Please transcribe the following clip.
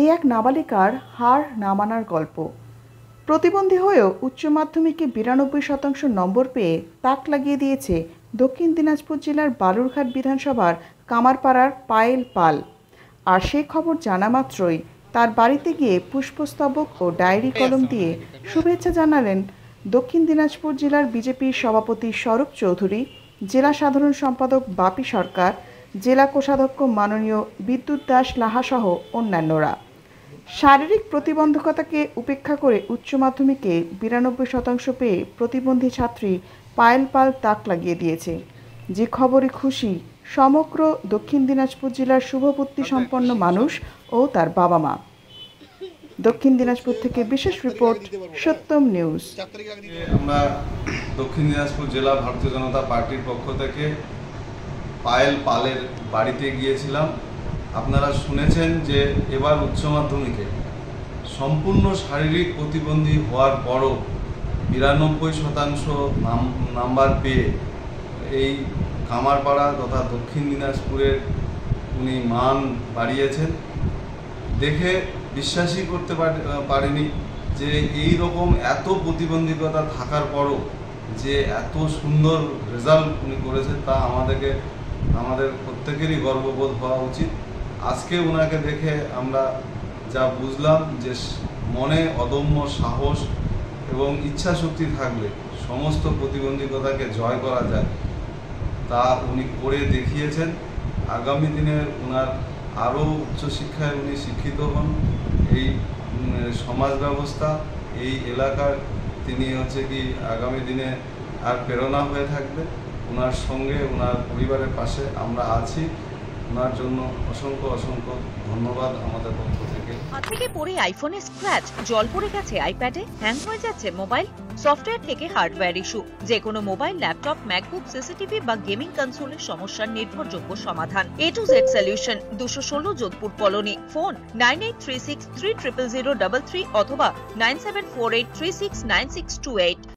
এই এক নাবালিকার হার না মানার গল্প। প্রতিবন্ধী হয়েও উচ্চ মাধ্যমিকে ৯২% নম্বর পেয়ে তাক লাগিয়ে দিয়েছে দক্ষিণ দিনাজপুর জেলার বালুরঘাট বিধানসভার কামারপাড়ার পায়েল পাল। আর সেই খবর জানা মাত্রই তার বাড়িতে গিয়ে পুষ্পস্তবক ও ডায়েরি কলম দিয়ে শুভেচ্ছা জানালেন দক্ষিণ দিনাজপুর জেলার বিজেপির সভাপতি স্বরূপ চৌধুরী, জেলা সাধারণ সম্পাদক বাপি সরকার, জেলা কোষাধ্যক্ষ মাননীয় বিদ্যুৎ দাস লাহাসহ অন্যান্যরা। শারীরিক প্রতিবন্ধকতাকে উপেক্ষা করে উচ্চ মাধ্যমিকে ৯২% পেয়ে প্রতিবন্ধী ছাত্রী পায়েল পাল তাক লাগিয়ে দিয়েছে, যে খবরে খুশি সমগ্র দক্ষিণ দিনাজপুর জেলার শুভবুদ্ধি সম্পন্ন মানুষ ও তার বাবা মা। দক্ষিণ দিনাজপুর থেকে বিশেষ রিপোর্ট, সত্যম নিউজ। আমরা দক্ষিণ দিনাজপুর জেলা ভারতীয় জনতা পার্টির পক্ষ থেকে পায়েল পালের বাড়িতে গিয়েছিলাম। আপনারা শুনেছেন যে এবার উচ্চ মাধ্যমিকে সম্পূর্ণ শারীরিক প্রতিবন্ধী হওয়ার পরও ৯২% নাম্বার পেয়ে এই কামারপাড়া তথা দক্ষিণ দিনাজপুরের উনি মান বাড়িয়েছেন। দেখে বিশ্বাসই করতে পারিনি যে এই রকম এত প্রতিবন্ধকতা থাকার পরও যে এত সুন্দর রেজাল্ট উনি করেছেন, তা আমাদের প্রত্যেকেরই গর্ববোধ হওয়া উচিত। আজকে ওনাকে দেখে আমরা যা বুঝলাম যে মনে অদম্য সাহস এবং ইচ্ছা শক্তি থাকলে সমস্ত প্রতিবন্ধকতাকে জয় করা যায়, তা উনি করে দেখিয়েছেন। আগামী দিনে ওনার আরও উচ্চশিক্ষায় উনি শিক্ষিত হন, এই সমাজ ব্যবস্থা এই এলাকার তিনি আগামী দিনে আর প্রেরণা হয়ে থাকবে। ওনার সঙ্গে ওনার পরিবারের পাশে আমরা আছি। ওনার জন্য অসংখ্য ধন্যবাদ আমাদের পক্ষ থেকে। থেকে পড়ে আইফোনে স্ক্র্যাচ, জল পড়ে গেছে আইপ্যাডে, হ্যাং হয়ে যাচ্ছে মোবাইল, সফটওয়্যার থেকে হার্ডওয়্যার ইস্যু, যে কোনো মোবাইল, ল্যাপটপ, ম্যাকবুক, সিসিটিভি বা গেমিং কনসোলের সমস্যার নির্ভরযোগ্য সমাধান। A to Z solution, 216 Jodhpur colony. Phone 9836300033 অথবা 9748369628।